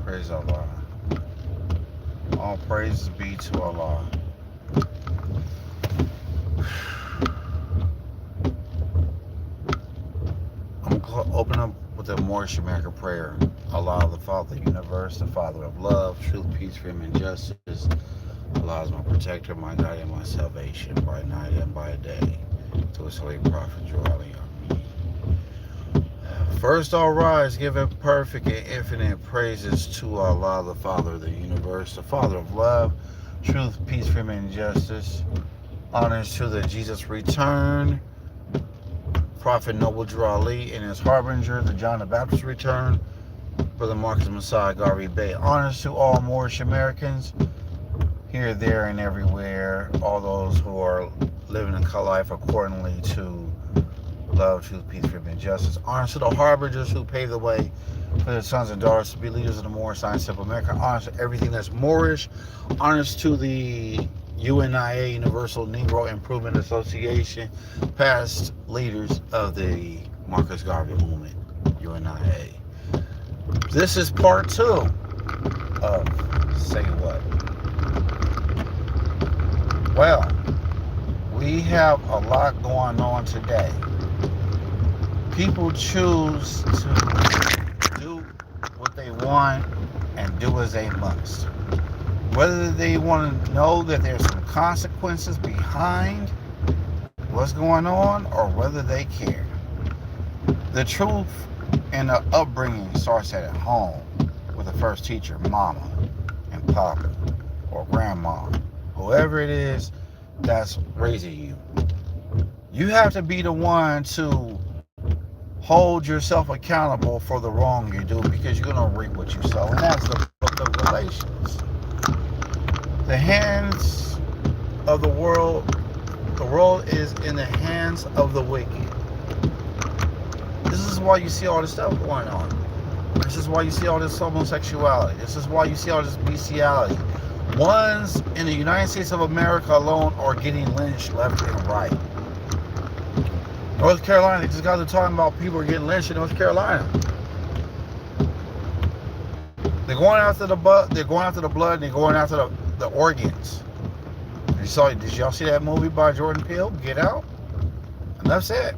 Praise Allah. All praises be to Allah. I'm going to open up with a Moorish American prayer. Allah, the Father of the universe, the Father of love, truth, peace, freedom, and justice. Allah is my protector, my guide, and my salvation by night and by day. To his holy prophet, Jawali Ameen. First, all rise, giving perfect and infinite praises to Allah, the Father of the universe, the Father of love, truth, peace, freedom, and justice. Honors to the Jesus return, Prophet Noble Drew Ali and his harbinger, the John the Baptist return, Brother Marcus Messiah Garvey Bay. Honors to all Moorish Americans, here, there, and everywhere. All those who are living a life accordingly to love, truth, peace, freedom, and justice. Honors to the harbingers who paved the way for their sons and daughters to be leaders of the Moorish Science of America. Honors to everything that's Moorish. Honors to the UNIA, Universal Negro Improvement Association, past leaders of the Marcus Garvey movement, UNIA. This is part 2 of Say What. Well, we have a lot going on today. People choose to do what they want and do as they must. Whether they want to know that there's some consequences behind what's going on or whether they care. The truth and the upbringing starts at home with the first teacher, mama and papa or grandma, whoever it is that's raising you. You have to be the one to hold yourself accountable for the wrong you do, because you're going to reap what you sow. And that's the book of Galatians. The hands of the world is in the hands of the wicked. This is why you see all this stuff going on. This is why you see all this homosexuality. This is why you see all this bestiality. Ones in the United States of America alone are getting lynched left and right. North Carolina, they just got to talking about people are getting lynched in North Carolina. They're going after the blood, they're going after the organs. Did y'all see that movie by Jordan Peele, Get Out? And that's it.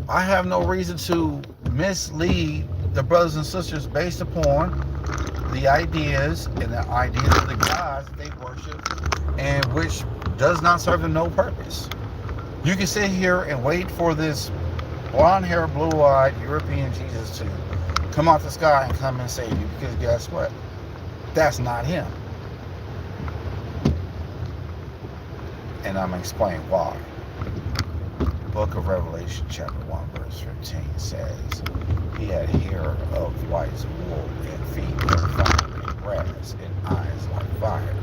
I have no reason to mislead the brothers and sisters based upon the ideas and the ideas of the gods that they worship, and which does not serve them no purpose. You can sit here and wait for this blonde-haired, blue-eyed European Jesus to come out the sky and come and save you, because guess what? That's not him. And I'm going to explain why. Book of Revelation chapter 1 verse 15 says, he had hair of white as wool, and feet like fire, and brass, and eyes like fire.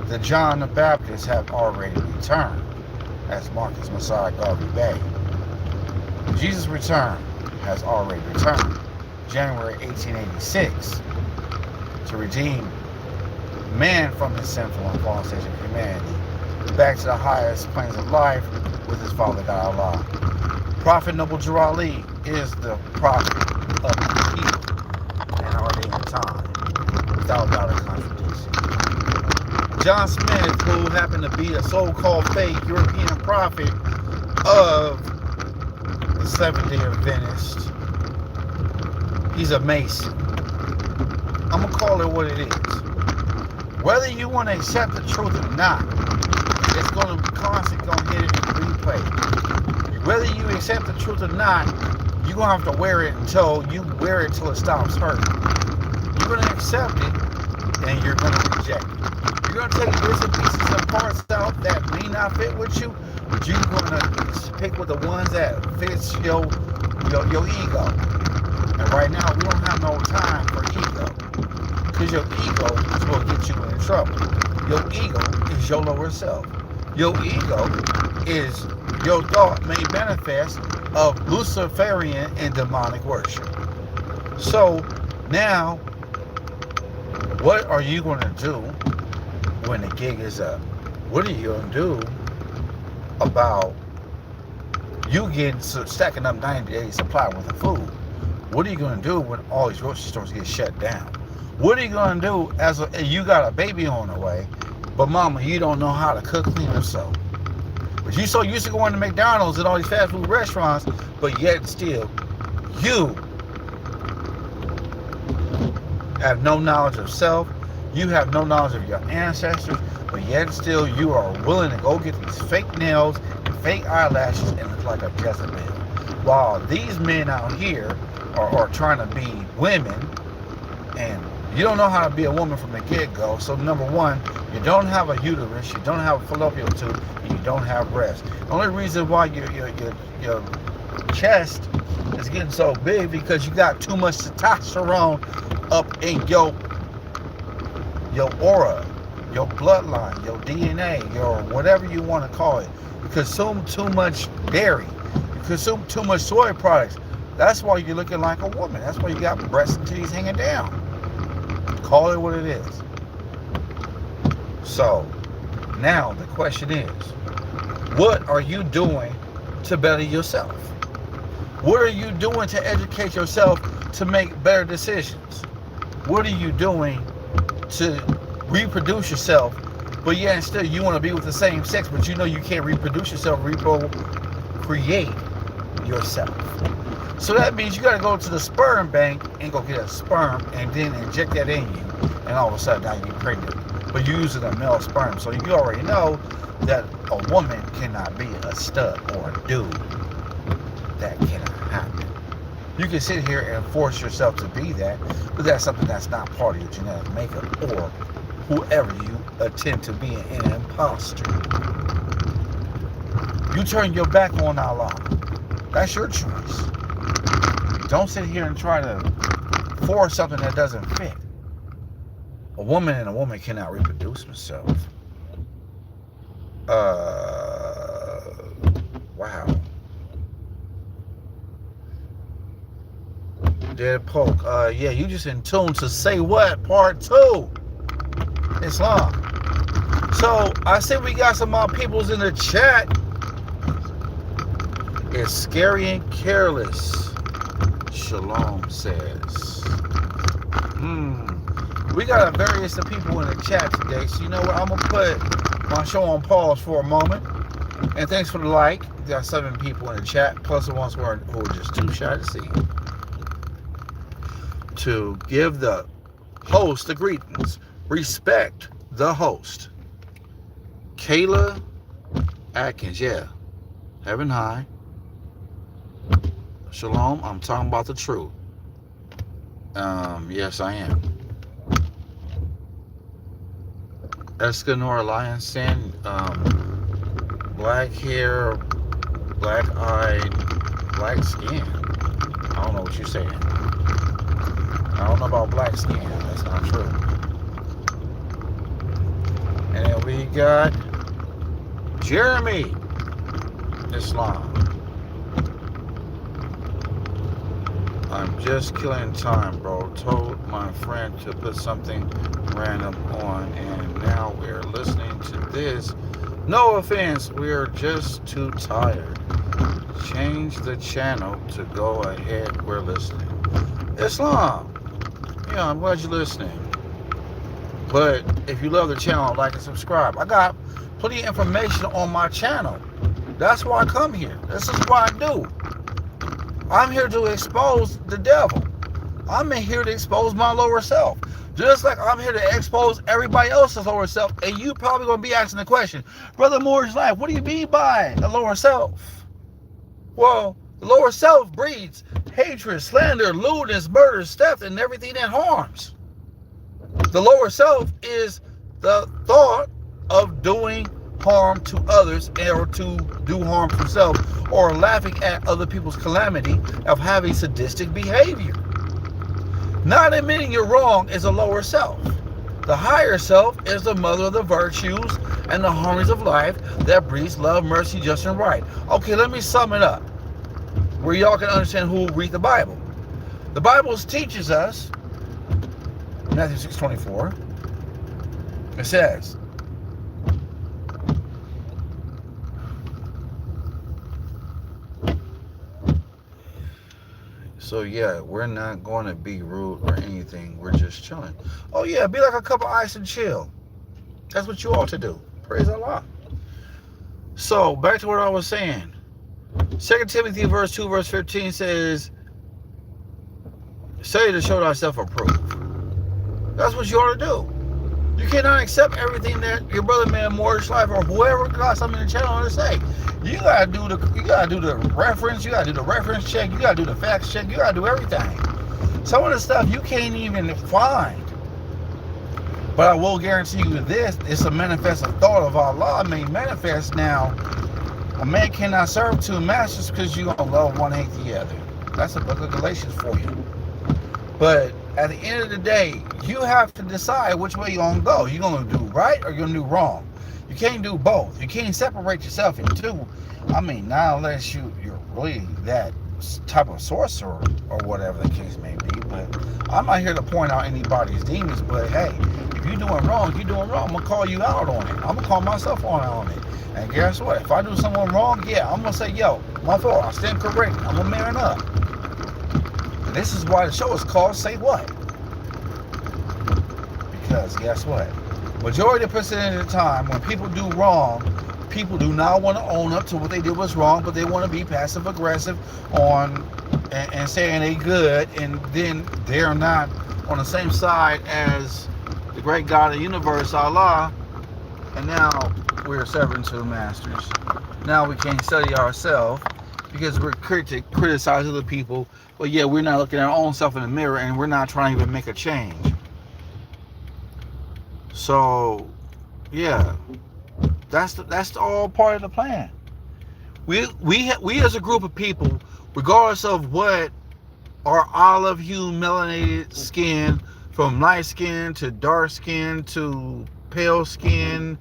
The John the Baptist have already returned, as Marcus Messiah Garvey Bay. Jesus' return has already returned, January 1886, to redeem man from his sinful and fallen state of humanity back to the highest planes of life with his Father God Allah. Prophet Noble Drew Ali is the prophet of the people in our day and time, without doubt or contradiction. John Smith, who happened to be a so-called fake European prophet of the Seventh-day Adventist, he's a Mason. I'm going to call it what it is. Whether you want to accept the truth or not, it's going to be constantly going to hit it in replay. Whether you accept the truth or not, you're going to have to wear it until it stops hurting. You're going to accept it, and you're going to reject it. You're going to take bits and pieces and parts out that may not fit with you, but you're going to pick with the ones that fits your ego. And right now, we don't have no time for ego, because your ego is what gets you in trouble. Your ego is your lower self. Your ego is your thought made manifest of Luciferian and demonic worship. So now, what are you going to do when the gig is up? What are you going to do about you stacking up 90 days supply worth of food? What are you going to do when all these grocery stores get shut down? What are you going to do as you got a baby on the way, but mama, you don't know how to cook, clean, or sew? But you so used to going to McDonald's and all these fast food restaurants, but yet still, you have no knowledge of self. You have no knowledge of your ancestors, but yet still you are willing to go get these fake nails and fake eyelashes and look like a Jezebel. While these men out here are trying to be women, and you don't know how to be a woman from the get-go. So number one, you don't have a uterus, you don't have a fallopian tube, and you don't have breasts. The only reason why your chest is getting so big because you got too much testosterone up in your aura, your bloodline, your DNA, your whatever you want to call it. You consume too much dairy, you consume too much soy products. That's why you're looking like a woman. That's why you got breasts and titties hanging down. Call it what it is. So now the question is, what are you doing to better yourself? What are you doing to educate yourself to make better decisions? What are you doing to reproduce yourself, but yet still you want to be with the same sex, but you know you can't reproduce yourself, create yourself. So that means you got to go to the sperm bank and go get a sperm and then inject that in you, and all of a sudden now you're pregnant. But you're using a male sperm, so you already know that a woman cannot be a stud or a dude. That cannot happen. You can sit here and force yourself to be that, but that's something that's not part of your genetic makeup, or whoever you attempt to be an imposter. You turn your back on Allah. That's your choice. Don't sit here and try to force something that doesn't fit. A woman and a woman cannot reproduce themselves. Wow. Dead Poke. Yeah, you just in tune to Say What Part 2. Islam. So, I see we got some more peoples in the chat. It's scary and careless. Shalom says. We got various people in the chat today. So you know what? I'm going to put my show on pause for a moment. And thanks for the like. We got 7 people in the chat. Plus the ones who are just too shy to see. To give the host the greetings. Respect the host. Kayla Atkins. Yeah. Heaven high. Shalom, I'm talking about the truth. Yes, I am. Escanor Lionson, black hair, black eyed, black skin. I don't know what you're saying. I don't know about black skin. That's not true. And then we got Jeremy Islam. I'm just killing time, bro. Told my friend to put something random on, and now we're listening to this. No offense, we're just too tired. Change the channel to go ahead. We're listening. Islam. Yeah, I'm glad you're listening. But if you love the channel, like and subscribe. I got plenty of information on my channel. That's why I come here. This is what I do. I'm here to expose the devil. I'm here to expose my lower self. Just like I'm here to expose everybody else's lower self. And you probably going to be asking the question, Brother Moore's Life, what do you mean by the lower self? Well, the lower self breeds hatred, slander, lewdness, murder, theft, and everything that harms. The lower self is the thought of doing harm to others, or to do harm to self, or laughing at other people's calamity of having sadistic behavior. Not admitting you're wrong is a lower self. The higher self is the mother of the virtues and the harmonies of life that breeds love, mercy, justice, and right. Okay, let me sum it up where y'all can understand who read the Bible. The Bible teaches us, Matthew 6:24, it says, So yeah, we're not going to be rude or anything. We're just chilling. Oh yeah, be like a cup of ice and chill. That's what you ought to do. Praise Allah. So back to what I was saying. 2 Timothy verse 2, verse 15 says, "Study to show thyself approved." That's what you ought to do. You cannot accept everything that your brother man, Mortgage Life, or whoever got something in the channel to say. You gotta do the reference. You gotta do the reference check. You gotta do the facts check. You gotta do everything. Some of the stuff you can't even find. But I will guarantee you this: it's a manifested thought of Allah made manifest. Now, a man cannot serve two masters because you're gonna love one, hate the other. That's the book of Galatians for you. But at the end of the day, you have to decide which way you're going to go. You're going to do right or you're going to do wrong. You can't do both. You can't separate yourself in two. I mean, not unless you're really that type of sorcerer or whatever the case may be. But I'm not here to point out anybody's demons. But hey, if you're doing wrong, you're doing wrong. I'm going to call you out on it. I'm going to call myself on it. And guess what? If I do something wrong, yeah, I'm going to say, yo, my fault. I stand corrected. I'm going to man up. This is why the show is called Say What? Because guess what? Majority of the percent of the time, when people do wrong, people do not want to own up to what they did was wrong, but they want to be passive aggressive on and saying they good, and then they're not on the same side as the great God of the universe, Allah. And now we're serving two masters. Now we can't study ourselves because we're criticizing other people. But yeah, we're not looking at our own self in the mirror, and we're not trying to even make a change. So, yeah, that's all part of the plan. We as a group of people, regardless of what our olive hue, melanated skin, from light skin to dark skin to pale skin,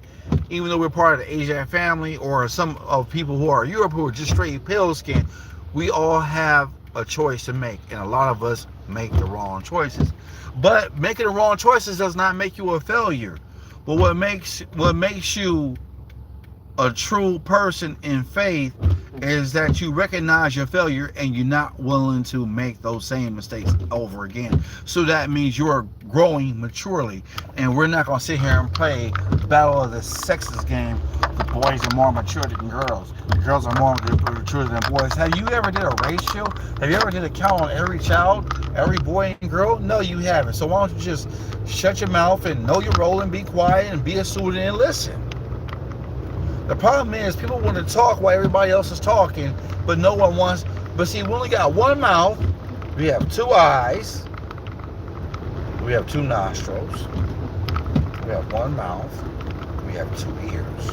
even though we're part of the Asian family, or some of people who are Europe who are just straight pale skin, we all have a choice to make, and a lot of us make the wrong choices. But making the wrong choices does not make you a failure. But what makes you a true person in faith is that you recognize your failure and you're not willing to make those same mistakes over again. So that means you're growing maturely, and we're not going to sit here and play battle of the sexes game. The boys are more mature than girls. The girls are more mature than boys. Have you ever did a ratio? Have you ever did a count on every child, every boy and girl? No, you haven't. So why don't you just shut your mouth and know your role and be quiet and be a student and listen? The problem is people want to talk while everybody else is talking, but no one wants. But see, we only got one mouth, we have two eyes, we have two nostrils, we have one mouth, we have two ears.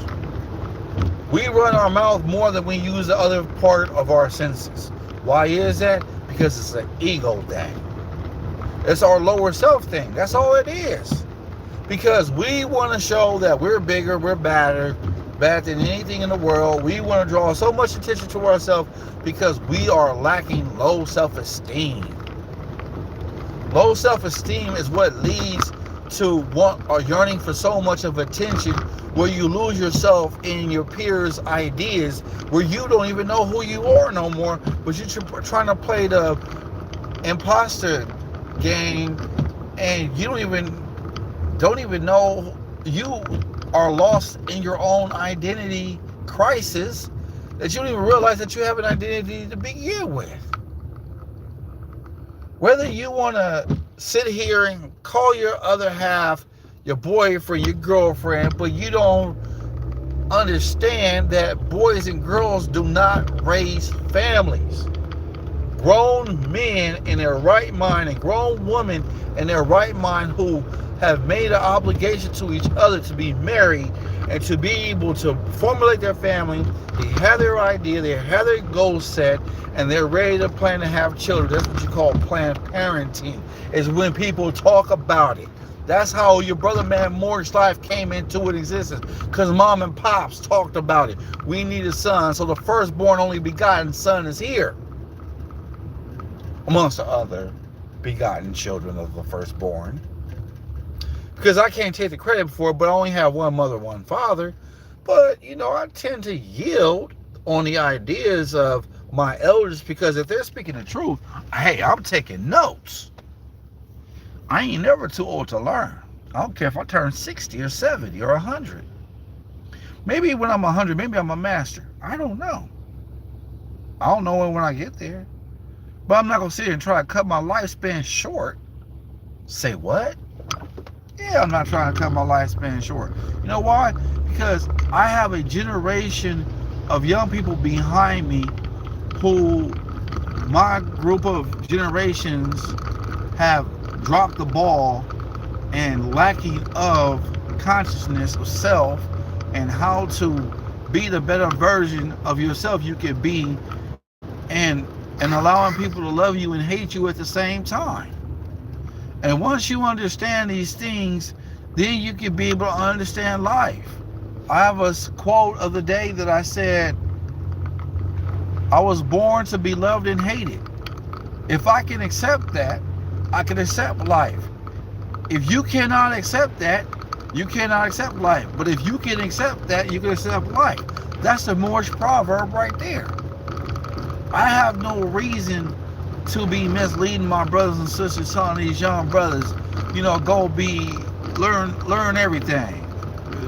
We run our mouth more than we use the other part of our senses. Why is that? Because it's an ego thing. It's our lower self thing. That's all it is. Because we want to show that we're bigger, we're better than anything in the world. We want to draw so much attention to ourselves because we are lacking low self-esteem. Low self-esteem is what leads to want or yearning for so much of attention, where you lose yourself in your peers' ideas, where you don't even know who you are no more, but you're trying to play the imposter game, and you don't even know you are lost in your own identity crisis, that you don't even realize that you have an identity to begin with. Whether you want to sit here and call your other half your boyfriend, your girlfriend, but you don't understand that boys and girls do not raise families. Grown men in their right mind and grown women in their right mind who have made an obligation to each other to be married and to be able to formulate their family. They have their idea, they have their goals set, and they're ready to plan to have children. That's what you call planned parenting, is when people talk about it. That's how your brother man Mortgage Life came into existence, because mom and pops talked about it. We need a son, so the firstborn only begotten son is here, amongst the other begotten children of the firstborn. Because I can't take the credit for it, but I only have one mother, one father. But, I tend to yield on the ideas of, my elders, because if they're speaking the truth, hey, I'm taking notes. I ain't never too old to learn. I don't care if I turn 60 or 70 or 100. Maybe when I'm 100, maybe I'm a master. I don't know. I don't know when I get there. But I'm not going to sit here and try to cut my lifespan short. Say what? Yeah, I'm not trying to cut my lifespan short. You know why? Because I have a generation of young people behind me who my group of generations have dropped the ball and lacking of consciousness of self and how to be the better version of yourself you can be, and allowing people to love you and hate you at the same time. And once you understand these things, then you can be able to understand life. I have a quote of the day that I said, I was born to be loved and hated. If I can accept that, I can accept life. If you cannot accept that, you cannot accept life. But if you can accept that, you can accept life. That's the Moorish proverb right there. I have no reason to be misleading my brothers and sisters, telling these young brothers, go learn everything.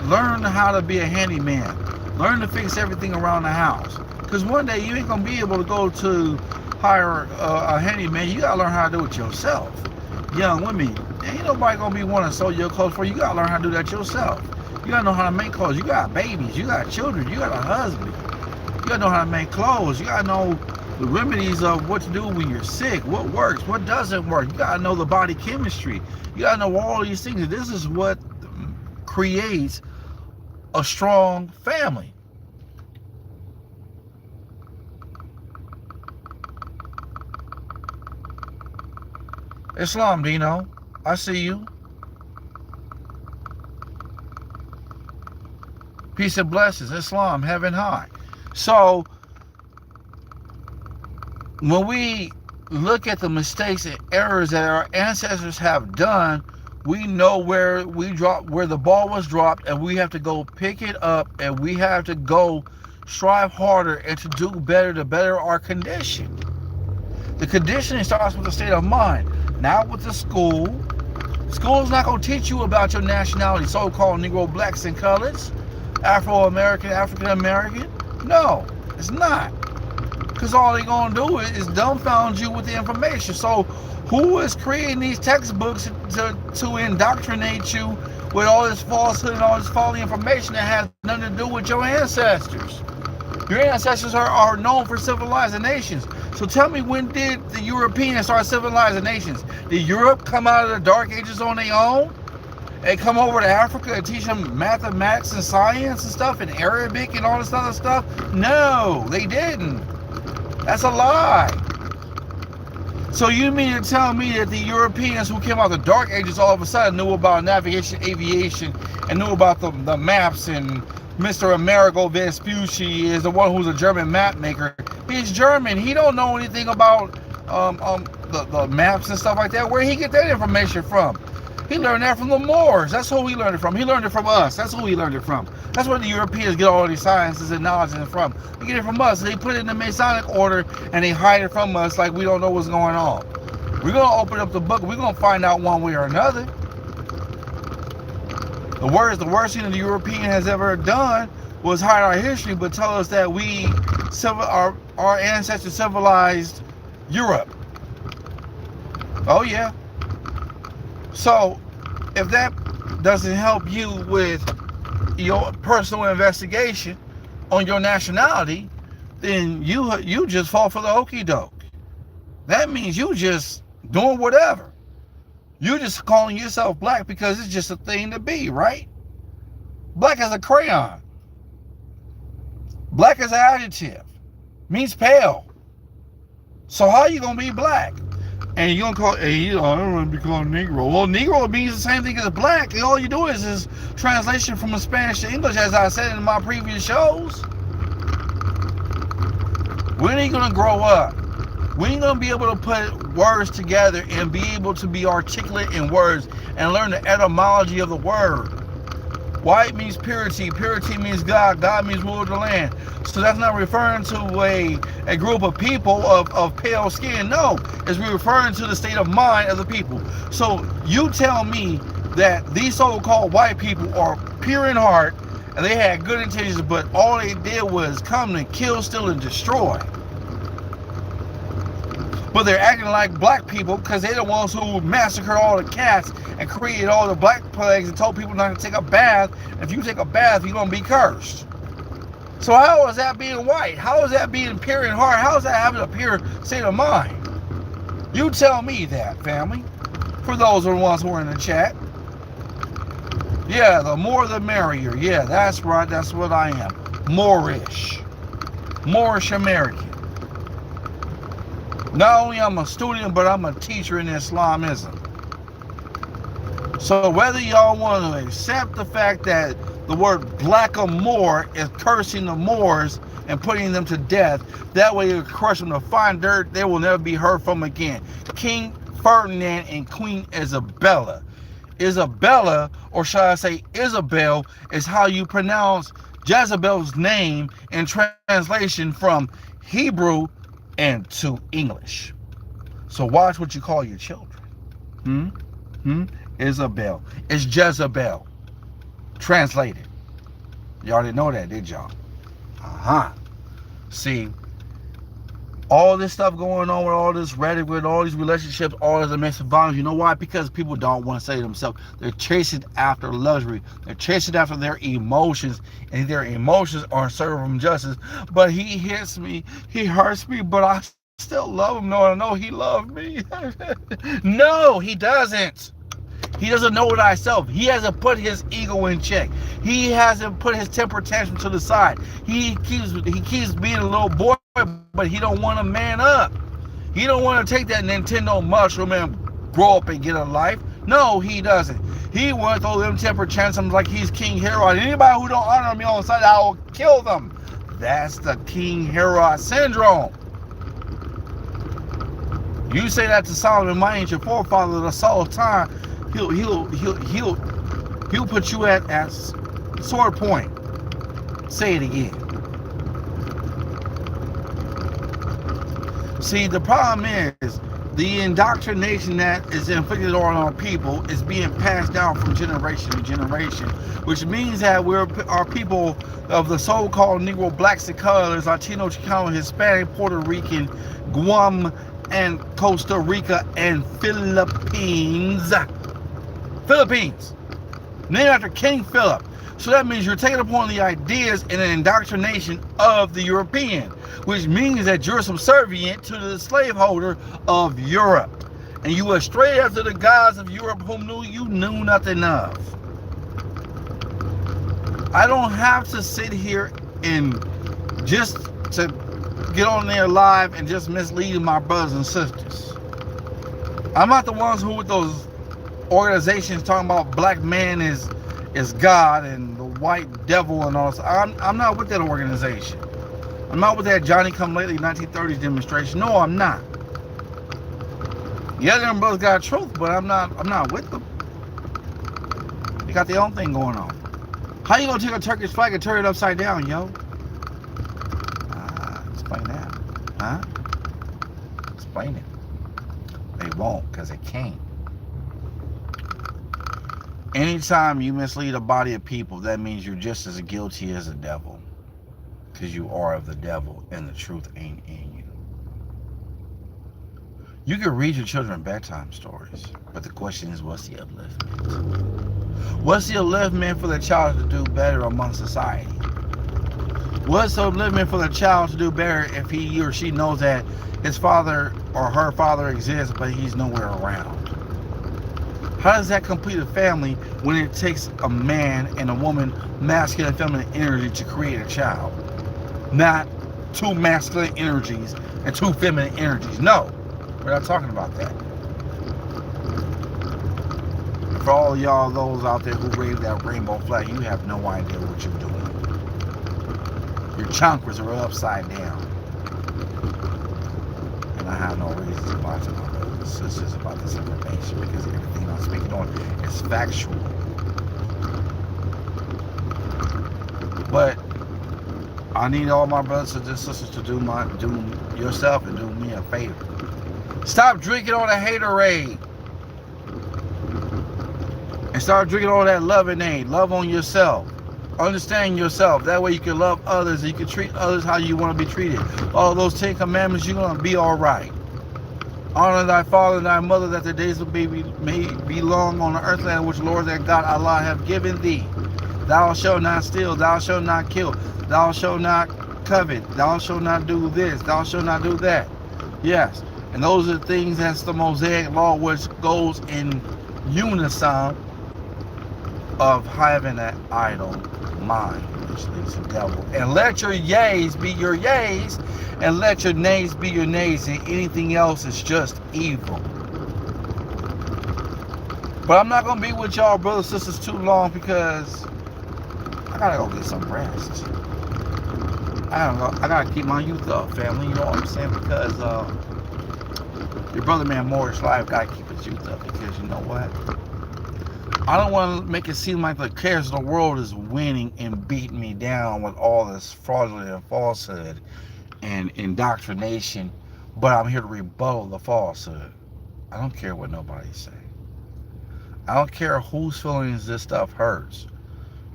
Learn how to be a handyman. Learn to fix everything around the house. Because one day you ain't going to be able to go to hire a handyman. You got to learn how to do it yourself. Young women, ain't nobody going to be wanting to sew your clothes for you. You got to learn how to do that yourself. You got to know how to make clothes. You got babies. You got children. You got a husband. You got to know how to make clothes. You got to know the remedies of what to do when you're sick, what works, what doesn't work. You got to know the body chemistry. You got to know all these things. This is what creates a strong family. Islam, Dino, I see you. Peace and blessings. Islam, heaven high. So, when we look at the mistakes and errors that our ancestors have done, we know where the ball was dropped, and we have to go pick it up, and we have to go strive harder and to do better to better our condition. The conditioning starts with the state of mind, not with the school. School is not going to teach you about your nationality, so-called Negro, blacks, and colors, Afro-American, African-American. No, it's not. Because all they're going to do is dumbfound you with the information. So who is creating these textbooks to indoctrinate you with all this falsehood and all this faulty information that has nothing to do with your ancestors? Your ancestors are known for civilizing nations. So tell me, when did the Europeans start civilizing nations? Did Europe come out of the Dark Ages on their own and come over to Africa and teach them mathematics and science and stuff and Arabic and all this other stuff? No, they didn't. That's a lie. So you mean to tell me that the Europeans who came out of the Dark Ages all of a sudden knew about navigation, aviation, and knew about the maps, and Mr. Amerigo Vespucci is the one who's a German map maker. He's German. He don't know anything about the maps and stuff like that. Where he get that information from? He learned that from the Moors. That's who he learned it from. He learned it from us. That's who he learned it from. That's where the Europeans get all these sciences and knowledge from. They get it from us. They put it in the Masonic order and they hide it from us like we don't know what's going on. We're going to open up the book. We're going to find out one way or another. The worst thing that the European has ever done was hide our history, but tell us that our ancestors civilized Europe. Oh yeah. So if that doesn't help you with your personal investigation on your nationality, then you just fall for the okie doke. That means you just doing whatever. You just calling yourself black because it's just a thing to be, right? Black as a crayon. Black as an adjective. Means pale. So how you gonna be black? And you're gonna call, hey, I don't want to be called Negro. Well, Negro means the same thing as black. And all you do is translation from Spanish to English, as I said in my previous shows. When are you gonna grow up? When are you gonna be able to put words together and be able to be articulate in words and learn the etymology of the word? White means purity. Purity means God. God means rule of the land. So that's not referring to a group of people of pale skin. No, it's referring to the state of mind of the people. So you tell me that these so-called white people are pure in heart and they had good intentions, but all they did was come and kill, steal, and destroy. But they're acting like black people because they're the ones who massacred all the cats and created all the black plagues and told people not to take a bath. If you take a bath, you're going to be cursed. So how is that being white? How is that being pure in heart? How is that having a pure state of mind? You tell me that, family. For those are the ones who are in the chat. Yeah, the more the merrier. Yeah, that's right. That's what I am. Moorish. Moorish American. Not only I'm a student, but I'm a teacher in Islamism. So whether y'all want to accept the fact that the word black or Moor is cursing the Moors and putting them to death, that way you crush them to fine dirt, they will never be heard from again. King Ferdinand and Queen Isabella. Isabella, or shall I say Isabel, is how you pronounce Jezebel's name in translation from Hebrew and to English. So watch what you call your children. Isabel. It's Jezebel. Translated. Y'all didn't know that, did y'all? See, all this stuff going on with all this rhetoric, with all these relationships, all this domestic violence. You know why? Because people don't want to say to themselves. They're chasing after luxury. They're chasing after their emotions, and their emotions aren't serving them justice. But he hits me, he hurts me, but I still love him. No, I know he loved me. No, he doesn't. He doesn't know thyself. He hasn't put his ego in check. He hasn't put his temper tantrum to the side. He keeps being a little boy, but he don't want to man up. He don't want to take that Nintendo mushroom and grow up and get a life. No, he doesn't. He wants to throw them temper tantrums like he's King Herod. Anybody who don't honor me on the side, I will kill them. That's the King Herod syndrome. You say that to Solomon, my ancient forefather, the soul of time. He'll put you at sword point. Say it again. See, the problem is the indoctrination that is inflicted on our people is being passed down from generation to generation, which means that our people of the so-called Negro, blacks and colors, Latino, Chicano, Hispanic, Puerto Rican, Guam, and Costa Rica, and Philippines, named after King Philip. So that means you're taking upon the ideas and an indoctrination of the European, which means that you're subservient to the slaveholder of Europe. And you were straight after the gods of Europe whom you knew nothing of. I don't have to sit here and just to get on there live and just mislead my brothers and sisters. I'm not the ones who with those organizations talking about black man is God and the white devil and all this. I'm not with that organization. I'm not with that Johnny Come Lately 1930s demonstration. No, I'm not. Yeah, them brothers got truth, but I'm not with them. They got their own thing going on. How you gonna take a Turkish flag and turn it upside down, yo? Explain that. Huh? Explain it. They won't, because they can't. Anytime you mislead a body of people, that means you're just as guilty as the devil. Because you are of the devil and the truth ain't in you. You can read your children bedtime stories, but the question is, what's the upliftment? What's the upliftment for the child to do better among society? What's the upliftment for the child to do better if he or she knows that his father or her father exists, but he's nowhere around? How does that complete a family when it takes a man and a woman, masculine and feminine energy to create a child? Not two masculine energies and two feminine energies. No, we're not talking about that. For all y'all, those out there who wave that rainbow flag, you have no idea what you're doing. Your chakras are upside down. And I have no reason to lie to my brothers and sisters about this information because everything I'm speaking on is factual. But I need all my brothers and sisters to do yourself and do me a favor. Stop drinking all the haterade. And start drinking all that Love-A-Nade. Love on yourself. Understand yourself. That way you can love others and you can treat others how you want to be treated. All those 10 commandments, you're going to be all right. Honor thy father and thy mother, that the days will may be long on the earth land which Lord thy God Allah have given thee. Thou shalt not steal. Thou shalt not kill. Thou shalt not covet. Thou shalt not do this. Thou shalt not do that. Yes. And those are the things, that's the Mosaic law, which goes in unison of having an idle mind, which leads to the devil. And let your yays be your yays, and let your nays be your nays, and anything else is just evil. But I'm not going to be with y'all brothers and sisters too long, because I got to go get some rest. I got to keep my youth up, family, you know what I'm saying? Because your brother man Morris Life got to keep his youth up, because you know what? I don't want to make it seem like the cares of the world is winning and beating me down with all this fraudulent and falsehood and indoctrination, but I'm here to rebuttal the falsehood. I don't care what nobody's saying. I don't care whose feelings this stuff hurts,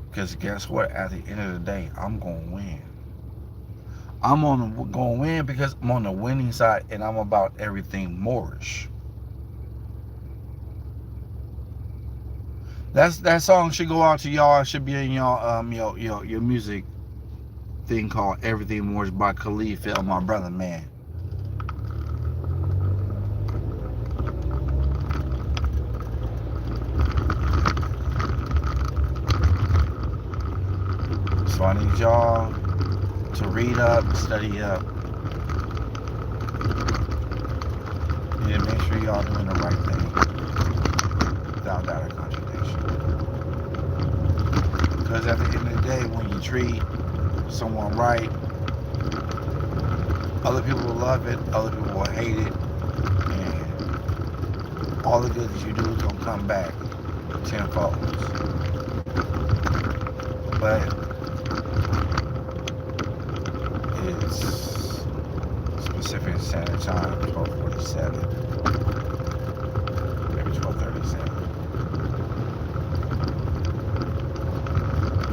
because guess what? At the end of the day, I'm going to win. I'm going to win because I'm on the winning side, and I'm about everything Moorish. That song should go out to y'all. It should be in y'all your music thing called Everything Moorish by Khalif, my brother man. So I need y'all to read up, study up. You need to make sure y'all doing the right thing without doubt or contradiction. Because at the end of the day, when you treat someone right, other people will love it, other people will hate it, and all the good that you do is going to come back tenfold. But it's Pacific Standard Time, 12:47, maybe 12:37.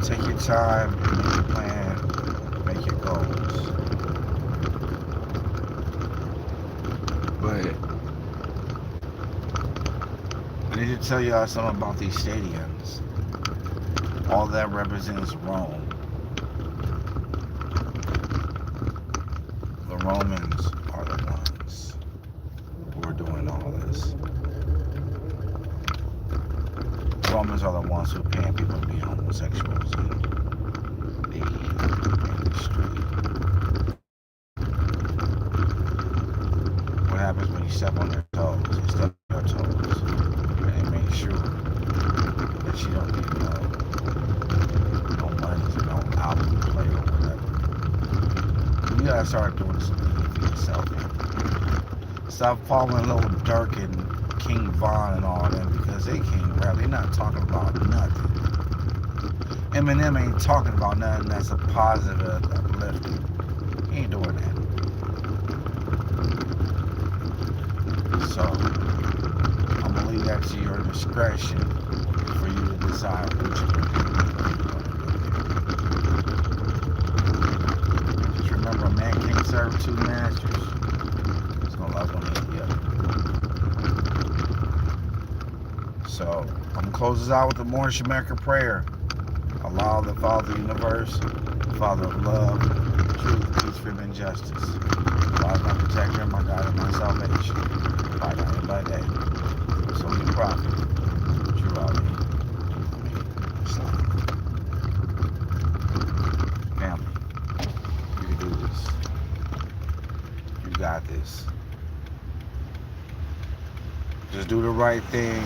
Take your time, make your plan, make your goals. But I need to tell y'all something about these stadiums. All that represents Rome. The Romans are the ones who are doing all this. The Romans are the ones who pay people to be homosexuals in the industry. What happens when you step on their toes? You step on your toes, and they make sure that you don't get no money or no album play or whatever. You gotta start doing something for yourself. Stop following little Dirk and King Von and all them, because they can't rap. They're not talking about nothing. Eminem ain't talking about nothing that's a positive, uplifting. He ain't doing that. So I'm gonna leave that to your discretion for you to decide which you're going to do. Just remember, a man can't serve two masters. He's gonna love one or the other. So I'm gonna close this out with the Moorish American prayer. Allah, the Father of the universe, the Father of love, truth, peace, freedom, and justice. Allah is my protector, my God, and my salvation. By night and by day. So be prophet. True Ali. Islam. Family. You can do this. You got this. Just do the right thing.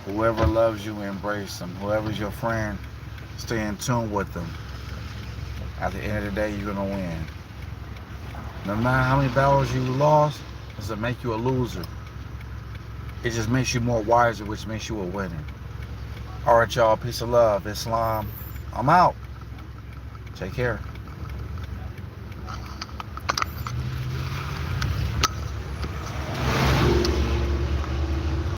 Whoever loves you, embrace them. Whoever's your friend, stay in tune with them. At the end of the day, you're going to win. No matter how many battles you lost, it doesn't make you a loser. It just makes you more wiser, which makes you a winner. Alright, y'all. Peace of love. Islam. I'm out. Take care.